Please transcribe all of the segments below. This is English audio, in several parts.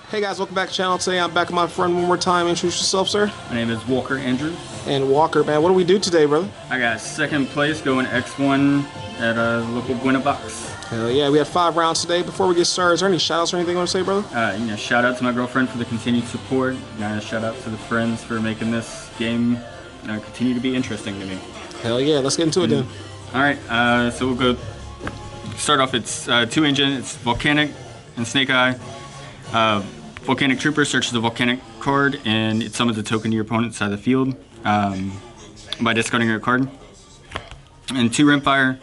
Hey guys, welcome back to the channel. Today I'm back with my friend one more time. Introduce yourself, sir. My name is Walker Andrews. And Walker, man, what do we do today, brother? I got second place going X-1 at a local Buena Box. Hell yeah, we had 5 rounds today. Before we get started, is there any shout outs or anything you want to say, brother? Shout out to my girlfriend for the continued support. Shout out to the friends for making this game continue to be interesting to me. Hell yeah, let's get into it then. Alright, so we'll go start off. It's 2 engine, it's Volcanic and Snake-Eye. Volcanic Trooper searches the Volcanic card and it summons a token to your opponent's side of the field by discarding your card. And 2 Rimfire.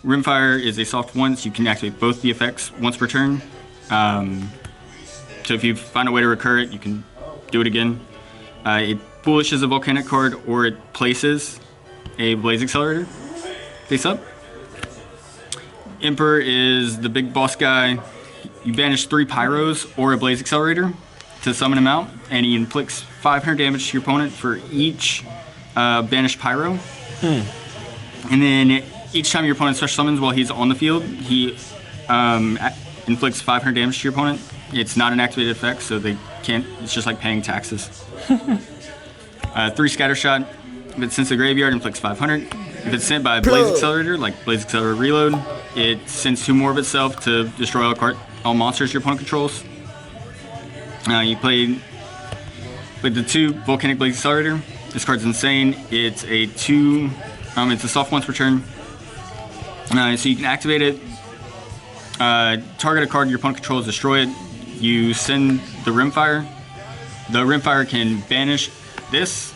Rimfire is a soft 1, so you can activate both the effects once per turn. So if you find a way to recur it, you can do it again. It foolishes a Volcanic card, or it places a Blaze Accelerator face up. Emperor is the big boss guy. You banish 3 Pyros or a Blaze Accelerator to summon him out, and he inflicts 500 damage to your opponent for each banished Pyro. And then each time your opponent special summons while he's on the field, he inflicts 500 damage to your opponent. It's not an activated effect, so they can't. It's just like paying taxes. 3 Scatter Shot. If it's sent to the graveyard, it inflicts 500. If it's sent by a Blaze Accelerator, like Blaze Accelerator Reload, it sends 2 more of itself to destroy all monsters your opponent controls. You play with the 2 Volcanic Blaze Accelerator. This card's insane. It's a 2. It's a soft once per turn. So you can activate it. Target a card your opponent controls, destroy it. You send the Rimfire. The Rimfire can banish this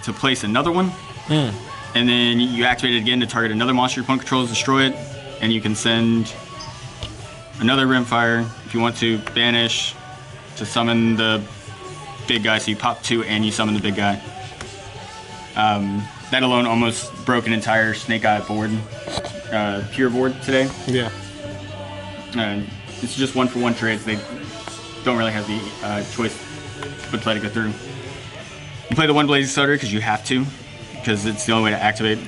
to place another one. And then you activate it again to target another monster your opponent controls, destroy it. And you can send another Rimfire if you want to banish to summon the big guy. So you pop 2 and you summon the big guy. That alone almost broke an entire Snake-Eye board, pure board today. Yeah. It's just 1-for-1 trades. They don't really have the choice but to let it go through. You play the 1 Blaze Accelerator because you have to, because it's the only way to activate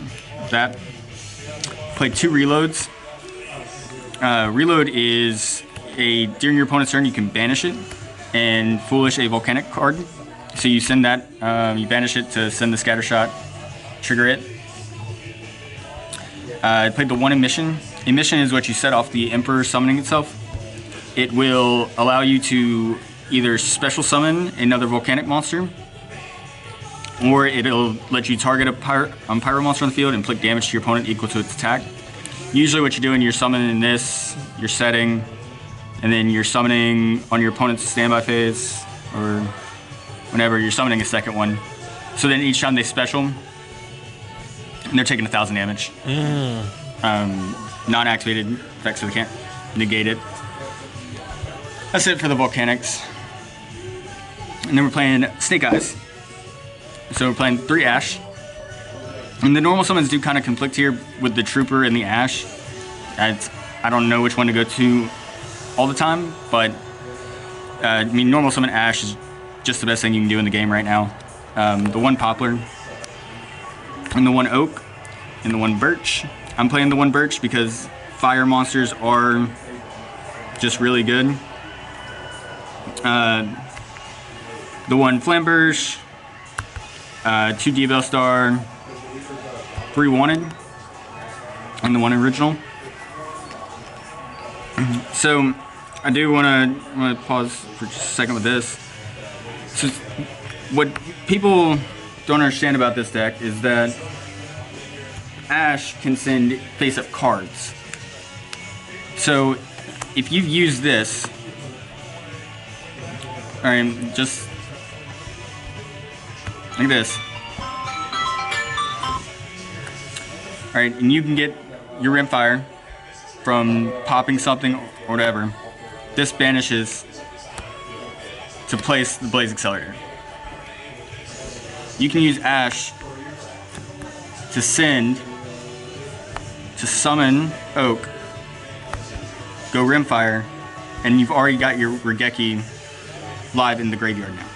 that. Play 2 Reloads. Reload is during your opponent's turn you can banish it and foolish a Volcanic card. So you send that, you banish it to send the Scatter Shot, trigger it. I played the 1 Emission. Emission is what you set off the Emperor summoning itself. It will allow you to either special summon another Volcanic monster, or it'll let you target a Pyro monster on the field and inflict damage to your opponent equal to its attack. Usually what you're doing, you're summoning this, you're setting, and then you're summoning on your opponent's standby phase, or whenever you're summoning a second one. So then each time they special, and they're taking 1,000 damage. Non-activated effects, so they can't negate it. That's it for the Volcanics. And then we're playing Snake-Eyes. So we're playing 3 Ash. And the normal summons do kind of conflict here with the Trooper and the Ash. I don't know which one to go to all the time, but I mean, normal summon Ash is just the best thing you can do in the game right now. The 1 Poplar, and the 1 Oak, and the 1 Birch. I'm playing the 1 Birch because fire monsters are just really good. The 1 Flamberge, 2 D-Bell Star, 3 Wanted, and the 1 Original. So I do want to pause for just a second with this. So what people don't understand about this deck is that Ash can send face-up cards. So if you use this, alright, just like this. Alright, and you can get your Rimfire from popping something or whatever. This banishes to place the Blaze Accelerator. You can use Ash to send to summon Oak, go Rimfire, and you've already got your Regeki live in the graveyard now.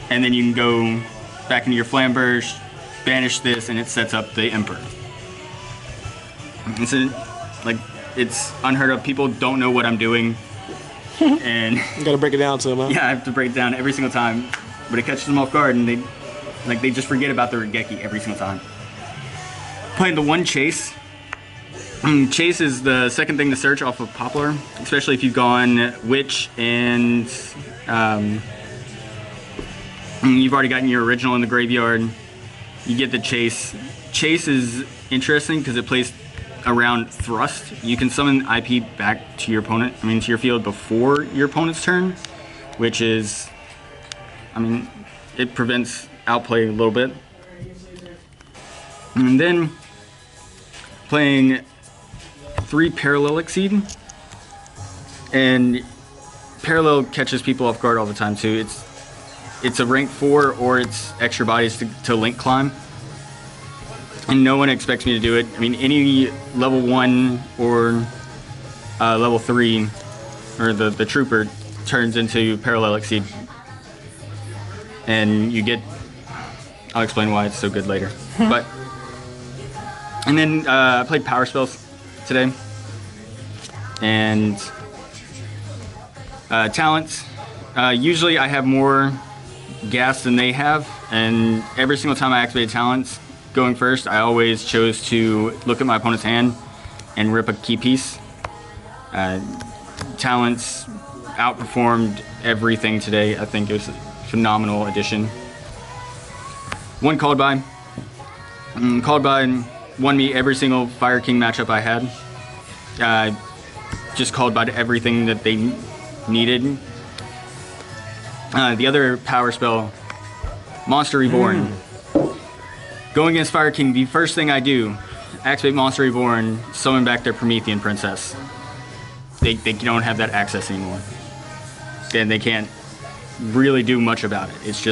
And then you can go back into your Flamberge, banish this, and it sets up the Emperor. And so, like, it's unheard of. People don't know what I'm doing. and you gotta break it down to them, huh? yeah, I have to break it down every single time, but it catches them off guard, and they just forget about the Regeki every single time. Playing the 1 Chase. Chase is the second thing to search off of Poplar, especially if you've gone Witch and you've already gotten your original in the graveyard. You get the Chase. Chase is interesting because it plays around Thrust. You can summon IP back to your opponent, to your field before your opponent's turn, which is, it prevents outplay a little bit. And then playing 3 Parallel Exceed, and Parallel catches people off guard all the time too. It's a rank 4 or it's extra bodies to link climb, and no one expects me to do it. Any level 1 or level 3 or the trooper turns into Parallel Exceed, and you get, I'll explain why it's so good later. And then I played Power Spells today, and talents. Usually I have more gas than they have, and every single time I activated talents going first, I always chose to look at my opponent's hand and rip a key piece. Talents outperformed everything today. I think it was a phenomenal addition. One called by. Called by won me every single Fire King matchup I had. Just called by everything that they needed. The other power spell, Monster Reborn. Going against Fire King, the first thing I do, activate Monster Reborn, summon back their Promethean Princess. They don't have that access anymore. And they can't really do much about it. It's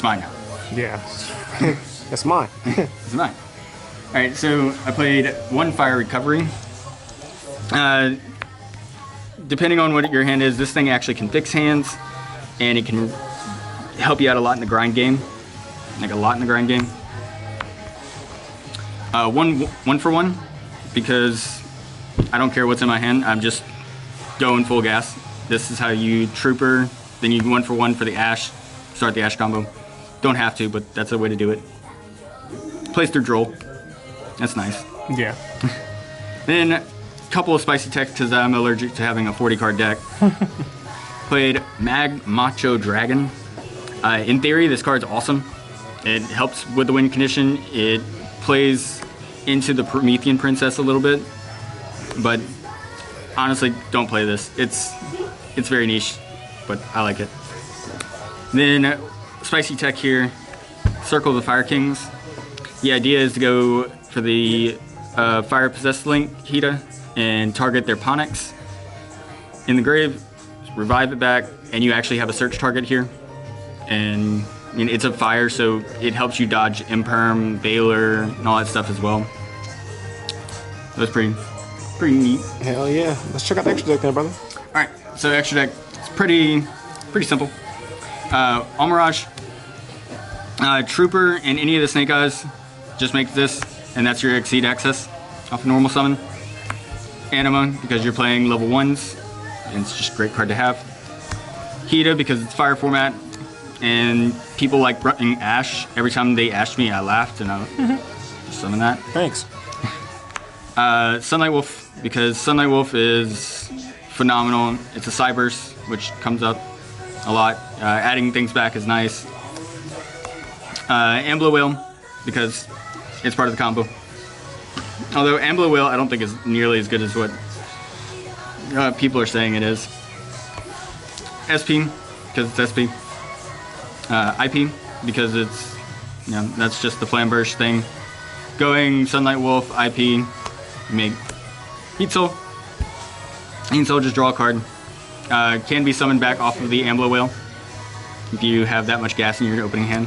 mine now. Yeah. That's mine. It's mine. Alright, so I played 1 Fire Recovery. Depending on what your hand is, this thing actually can fix hands, and it can help you out a lot in the grind game. Like a lot in the grind game. 1 for 1, because I don't care what's in my hand, I'm just going full gas. This is how you trooper, then you 1 for 1 for the Ash, start the Ash combo. Don't have to, but that's a way to do it. Plays through Droll. That's nice. Yeah. Then a couple of spicy techs because I'm allergic to having a 40 card deck. Played Mag Macho Dragon. In theory, this card's awesome. It helps with the win condition. It plays into the Promethean Princess a little bit, but honestly, don't play this. It's very niche, but I like it. Then spicy tech here, Circle of the Fire Kings. The idea is to go for the Fire Possessed Link, Hita, and target their Ponyx in the grave, revive it back, and you actually have a search target here. And it's a fire, so it helps you dodge Imperm, Baylor, and all that stuff as well. That's pretty neat. Hell yeah. Let's check out the extra deck then, brother. Alright, so extra deck, it's pretty simple. Almirage, Trooper, and any of the Snake-Eyes, just make this, and that's your Exceed access off a normal summon. Anima, because you're playing level 1s, and it's just a great card to have. Hita, because it's fire format, and people like running Ash. Every time they ashed me, I laughed, and I just summon that. Thanks. Sunlight Wolf, because Sunlight Wolf is phenomenal. It's a Cyburst, which comes up a lot. Adding things back is nice. Ambler Whale, because it's part of the combo. Although Ambler Whale I don't think is nearly as good as what people are saying it is. SP, because it's SP. IP, because it's, that's just the Flamberge thing. Going Sunlight Wolf, IP, make Heat Soul. Heat Soul, just draw a card. Can be summoned back off of the Ambler Whale if you have that much gas in your opening hand.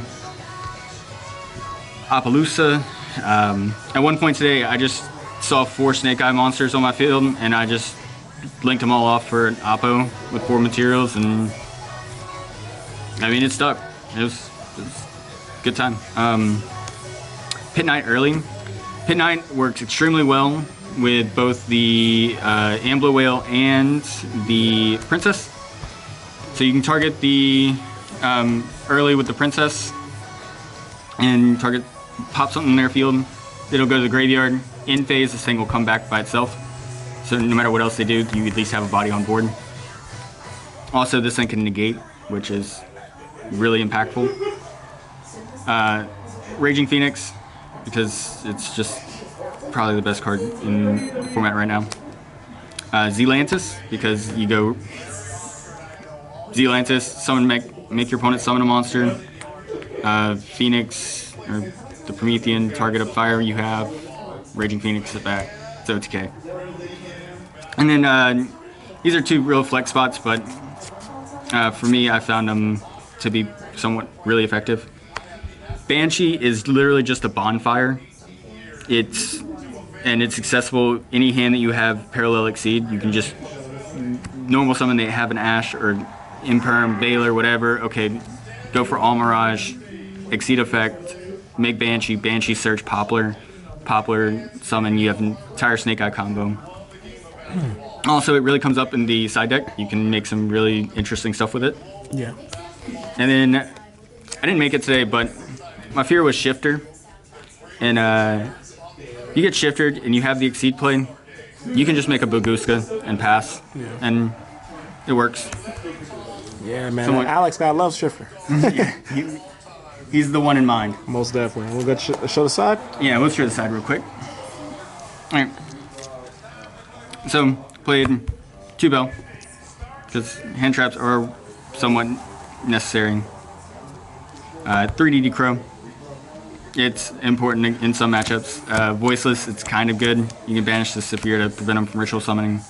Appaloosa. At one point today, I just saw 4 Snake-Eye monsters on my field, and I just linked them all off for an Oppo with 4 materials, and it stuck. It was a good time. Pit Knight early. Pit Knight works extremely well with both the Ambler Whale and the Princess. So you can target the early with the Princess and pop something in their field. It'll go to the graveyard. In phase, this thing will come back by itself. So no matter what else they do, you at least have a body on board. Also, this thing can negate, which is really impactful. Raging Phoenix, because it's just probably the best card in the format right now. Zealantis, because you go Zealantis, summon, make your opponent summon a monster. Phoenix, or the Promethean, target up fire, you have Raging Phoenix at back, it's OTK. And then these are two real flex spots, but for me, I found them to be somewhat really effective. Banshee is literally just a bonfire. It's accessible. Any hand that you have Parallel Exceed, you can just normal summon. They have an Ash or Imperm, Baylor, whatever. Okay, go for All Mirage, Exceed effect, make Banshee, Banshee search Poplar, Poplar summon. You have an entire Snake-Eye combo. Also, it really comes up in the side deck. You can make some really interesting stuff with it. Yeah. And then I didn't make it today, but my fear was Shifter. And you get Shifted and you have the Exceed play, you can just make a Baguska and pass. Yeah. And it works. Yeah, man. Alex guy loves Shifter. He's the one in mind. Most definitely. We'll get show the side? Yeah, let's show the side real quick. All right. So, played 2 Bell, because hand traps are somewhat necessary. 3DD Crow. It's important in some matchups. Voiceless, it's kind of good. You can banish the Saphir to prevent them from ritual summoning.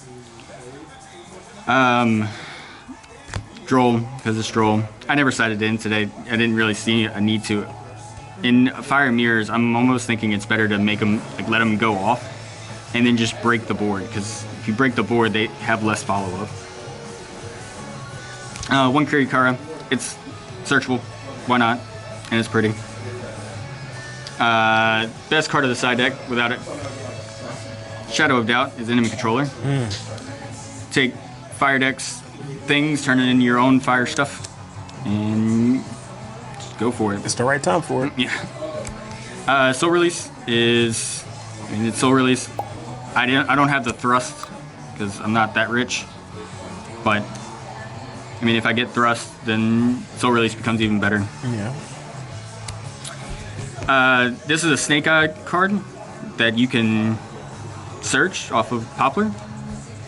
Droll, because it's Droll. I never sided in today. I didn't really see a need to. In Fire Mirrors, I'm almost thinking it's better to make them, let them go off, and then just break the board, because if you break the board, they have less follow-up. 1 Kirikara, it's searchable, why not? And it's pretty. Best card of the side deck, without it. Shadow of Doubt is enemy controller. Take fire decks, things, turn it into your own fire stuff, and just go for it. It's the right time for it. Yeah. Soul Release is, it's Soul Release. I don't have the Thrust, because I'm not that rich, but I mean, if I get Thrust, then Soul Release becomes even better. Yeah. This is a Snake-Eye card that you can search off of Poplar,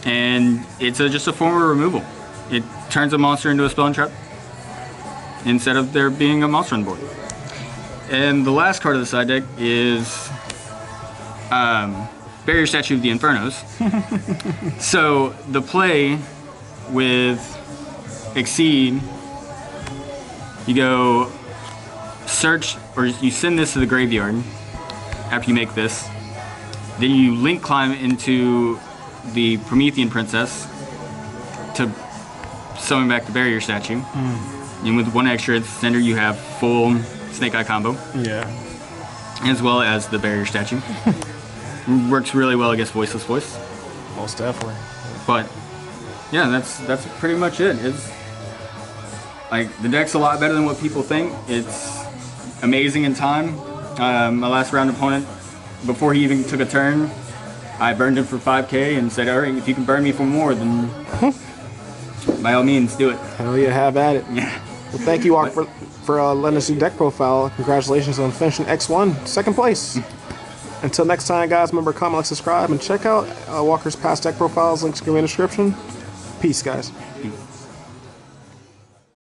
and it's just a form of removal. It turns a monster into a spell and trap instead of there being a monster on board. And the last card of the side deck is Barrier Statue of the Infernos. So the play with Exceed, you go search, or you send this to the graveyard after you make this. Then you link climb into the Promethean Princess to summon back the Barrier Statue. And with 1 extra sender, you have full Snake-Eye combo. Yeah. As well as the Barrier Statue. Works really well against Voiceless Voice. Most definitely. But yeah, that's pretty much it. It's like the deck's a lot better than what people think. It's amazing in time. My last round opponent, before he even took a turn, I burned him for 5k and said, all right, if you can burn me for more, then by all means, do it. Hell yeah, have at it. Yeah. Well, thank you, Walker, for letting us do deck profile. Congratulations on finishing X-1, 2nd place. Until next time, guys, remember, comment, like, subscribe, and check out Walker's past deck profiles. Links in the description. Peace, guys. Peace.